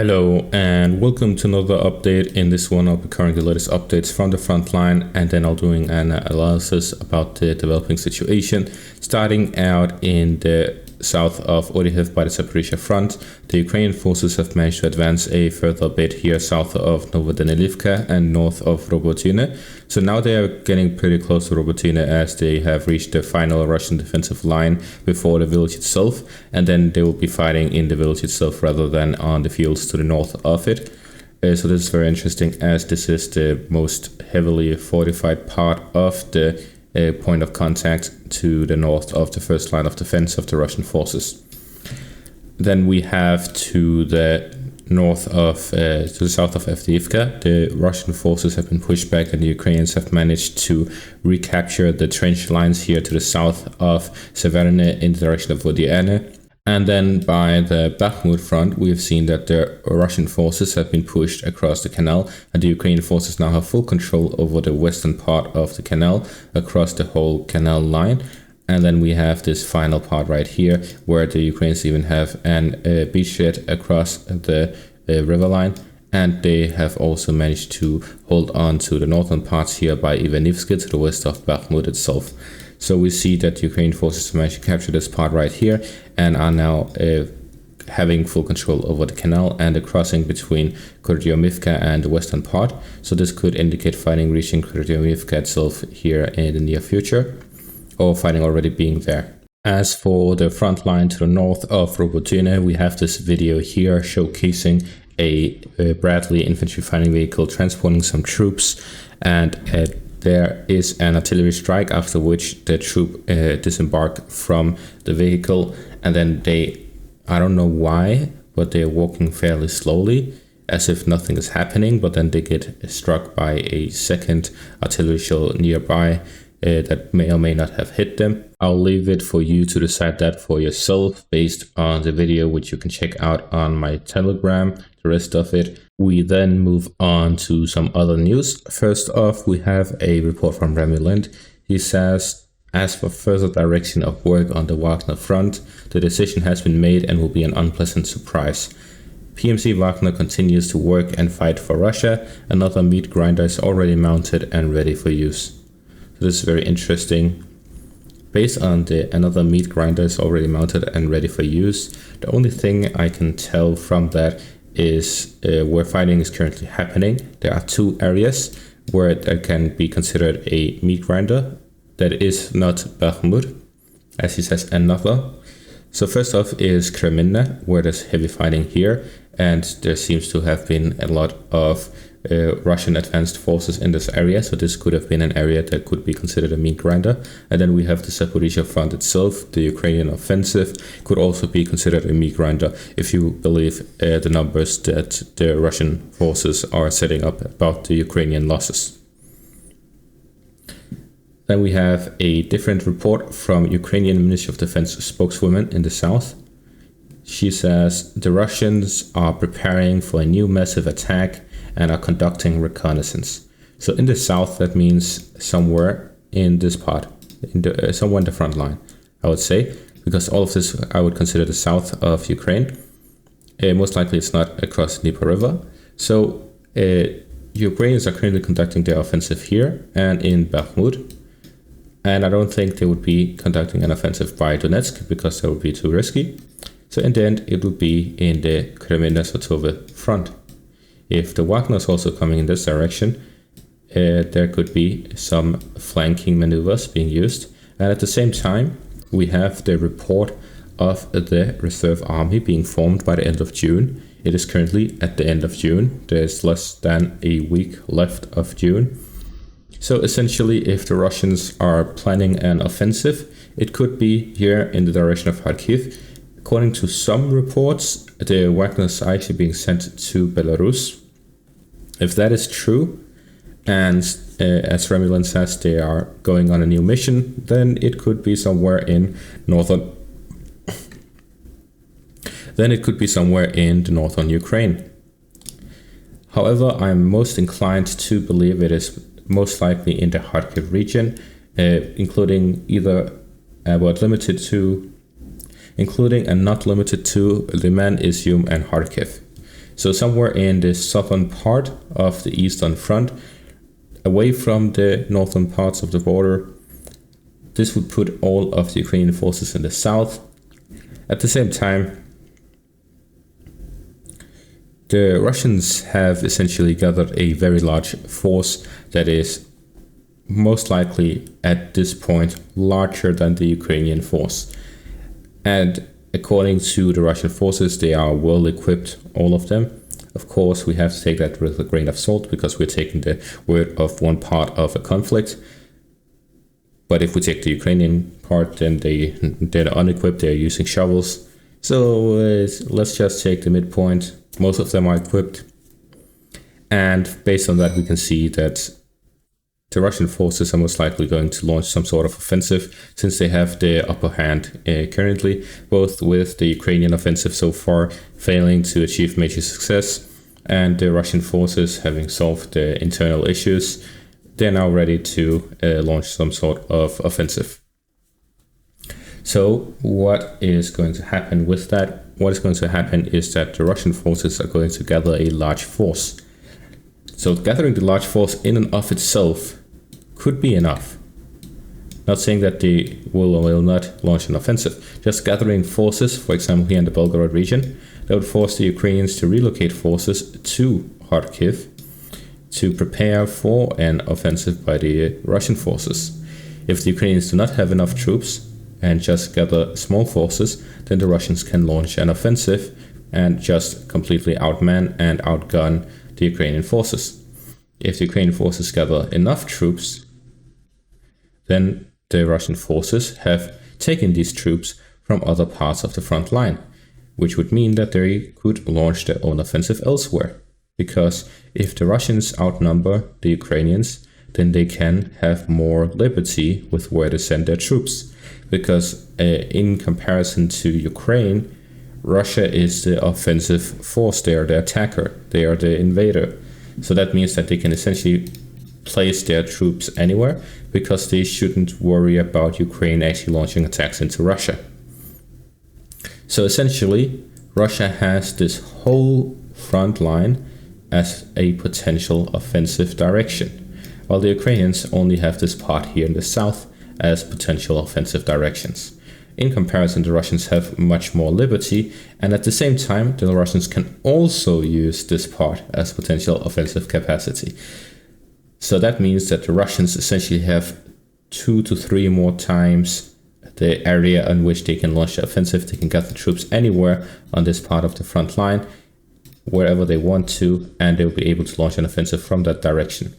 Hello and welcome to another update. In this one I'll be covering the latest updates from the front line, and then I'll doing an analysis about the developing situation. Starting out in the south of Orikhiv by the Zaporizhia front, the Ukrainian forces have managed to advance a further bit here south of Novodanilivka and north of Robotyne. So now they are getting pretty close to Robotyne as they have reached the final Russian defensive line before the village itself, and then they will be fighting in the village itself rather than on the fields to the north of it. So this is very interesting as this is the most heavily fortified part of the point of contact to the north of the first line of defense of the Russian forces. Then we have to the north of, to the south of Avdiivka, the Russian forces have been pushed back and the Ukrainians have managed to recapture the trench lines here to the south of Severne in the direction of Vodiane. And then by the Bakhmut front, we have seen that the Russian forces have been pushed across the canal, and the Ukrainian forces now have full control over the western part of the canal across the whole canal line. And then we have this final part right here where the Ukrainians even have an beachhead across the river line, and they have also managed to hold on to the northern parts here by Ivanivsky to the west of Bakhmut itself. So we see that Ukrainian forces managed to capture this part right here and are now having full control over the canal and the crossing between Kurdyomivka and the western part. So this could indicate fighting reaching Kurdyomivka itself here in the near future, or fighting already being there. As for the front line to the north of Robotyne, we have this video here showcasing a Bradley infantry fighting vehicle transporting some troops, and there is an artillery strike after which the troop disembarked from the vehicle, and then I don't know why, but they're walking fairly slowly as if nothing is happening, but then they get struck by a second artillery shell nearby that may or may not have hit them. I'll leave it for you to decide that for yourself based on the video, which you can check out on my Telegram, the rest of it. We then move on to some other news. First off, we have a report from Remy Lind. He says, as for further direction of work on the Wagner front, the decision has been made and will be an unpleasant surprise. PMC Wagner continues to work and fight for Russia. Another meat grinder is already mounted and ready for use. So this is very interesting. Based on the another meat grinder is already mounted and ready for use, the only thing I can tell from that is where fighting is currently happening. There are two areas where that can be considered a meat grinder. That is not Bakhmut, as he says, another. So first off is Kreminna, where there's heavy fighting here, and there seems to have been a lot of Russian advanced forces in this area, so this could have been an area that could be considered a meat grinder. And then we have the Zaporizhia front itself. The Ukrainian offensive could also be considered a meat grinder if you believe the numbers that the Russian forces are setting up about the Ukrainian losses. Then we have a different report from Ukrainian Ministry of Defense spokeswoman in the south. She says the Russians are preparing for a new massive attack and are conducting reconnaissance. So in the south, that means somewhere in this part, somewhere in the front line, I would say, because all of this I would consider the south of Ukraine. Most likely it's not across the Dnieper River. So Ukrainians are currently conducting their offensive here and in Bakhmut. And I don't think they would be conducting an offensive by Donetsk because that would be too risky. So in the end, it would be in the Kreminna-Sotove front. If the Wagner is also coming in this direction, there could be some flanking maneuvers being used. And at the same time, we have the report of the reserve army being formed by the end of June. It is currently at the end of June. There's less than a week left of June. So essentially, if the Russians are planning an offensive, it could be here in the direction of Kharkiv. According to some reports, the Wagners are actually being sent to Belarus. If that is true, and as Remy Lind says, they are going on a new mission, then it could be somewhere in northern. Then it could be somewhere in the northern Ukraine. However, I'm most inclined to believe it is most likely in the Kharkiv region, including either, including and not limited to Liman, Izium, and Kharkiv. So somewhere in the southern part of the Eastern Front, away from the northern parts of the border. This would put all of the Ukrainian forces in the south. At the same time, the Russians have essentially gathered a very large force that is most likely at this point larger than the Ukrainian force. And according to the Russian forces, they are well equipped, all of them. Of course, we have to take that with a grain of salt because we're taking the word of one part of a conflict. But if we take the Ukrainian part, then they're unequipped, they're using shovels. So let's just take the midpoint. Most of them are equipped. And based on that, we can see that the Russian forces are most likely going to launch some sort of offensive since they have the upper hand currently, both with the Ukrainian offensive so far failing to achieve major success and the Russian forces having solved the internal issues. They're now ready to launch some sort of offensive. So what is going to happen with that? What is going to happen is that the Russian forces are going to gather a large force. So gathering the large force in and of itself could be enough. Not saying that they will or will not launch an offensive. Just gathering forces, for example here in the Belgorod region, that would force the Ukrainians to relocate forces to Kharkiv to prepare for an offensive by the Russian forces. If the Ukrainians do not have enough troops and just gather small forces, then the Russians can launch an offensive and just completely outman and outgun the Ukrainian forces. If the Ukrainian forces gather enough troops, then the Russian forces have taken these troops from other parts of the front line, which would mean that they could launch their own offensive elsewhere. Because if the Russians outnumber the Ukrainians, then they can have more liberty with where to send their troops. Because in comparison to Ukraine, Russia is the offensive force, they are the attacker, they are the invader. So that means that they can essentially place their troops anywhere because they shouldn't worry about Ukraine actually launching attacks into Russia. So essentially, Russia has this whole front line as a potential offensive direction, while the Ukrainians only have this part here in the south as potential offensive directions. In comparison, the Russians have much more liberty, and at the same time, the Russians can also use this part as potential offensive capacity. So that means that the Russians essentially have 2 to 3 more times the area on which they can launch the offensive. They can gather troops anywhere on this part of the front line, wherever they want to, and they'll be able to launch an offensive from that direction.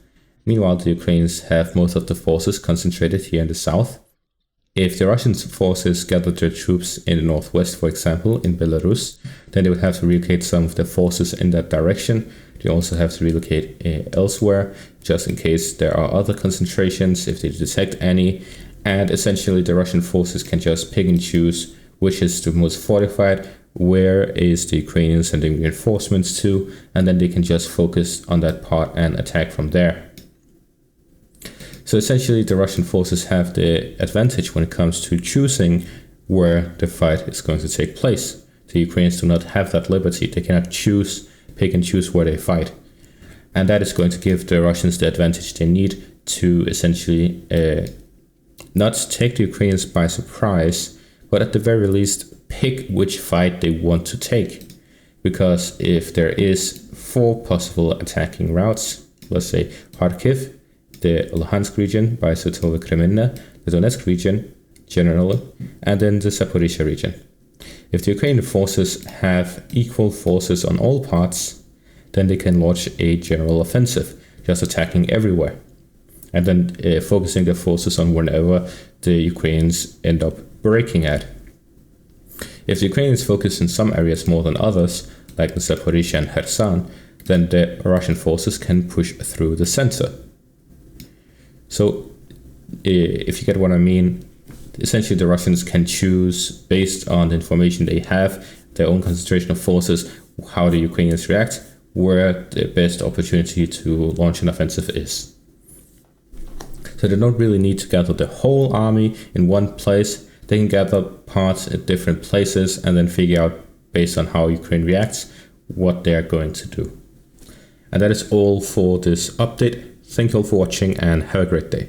Meanwhile, the Ukrainians have most of the forces concentrated here in the south. If the Russian forces gathered their troops in the northwest, for example, in Belarus, then they would have to relocate some of their forces in that direction. They also have to relocate elsewhere, just in case there are other concentrations, if they detect any. And essentially, the Russian forces can just pick and choose which is the most fortified, where is the Ukrainians sending reinforcements to, and then they can just focus on that part and attack from there. So essentially, the Russian forces have the advantage when it comes to choosing where the fight is going to take place. The Ukrainians do not have that liberty. They cannot pick and choose where they fight. And that is going to give the Russians the advantage they need to essentially not take the Ukrainians by surprise, but at the very least pick which fight they want to take. Because if there is 4 possible attacking routes, let's say Kharkiv, the Luhansk region by Svitova Kreminna, the Donetsk region generally, and then the Zaporizhia region. If the Ukrainian forces have equal forces on all parts, then they can launch a general offensive, just attacking everywhere, and then focusing their forces on wherever the Ukrainians end up breaking at. If the Ukrainians focus in some areas more than others, like the Zaporizhia and Kherson, then the Russian forces can push through the center. So, if you get what I mean, essentially the Russians can choose, based on the information they have, their own concentration of forces, how the Ukrainians react, where the best opportunity to launch an offensive is. So they don't really need to gather the whole army in one place. They can gather parts at different places and then figure out, based on how Ukraine reacts, what they're going to do. And that is all for this update. Thank you all for watching and have a great day.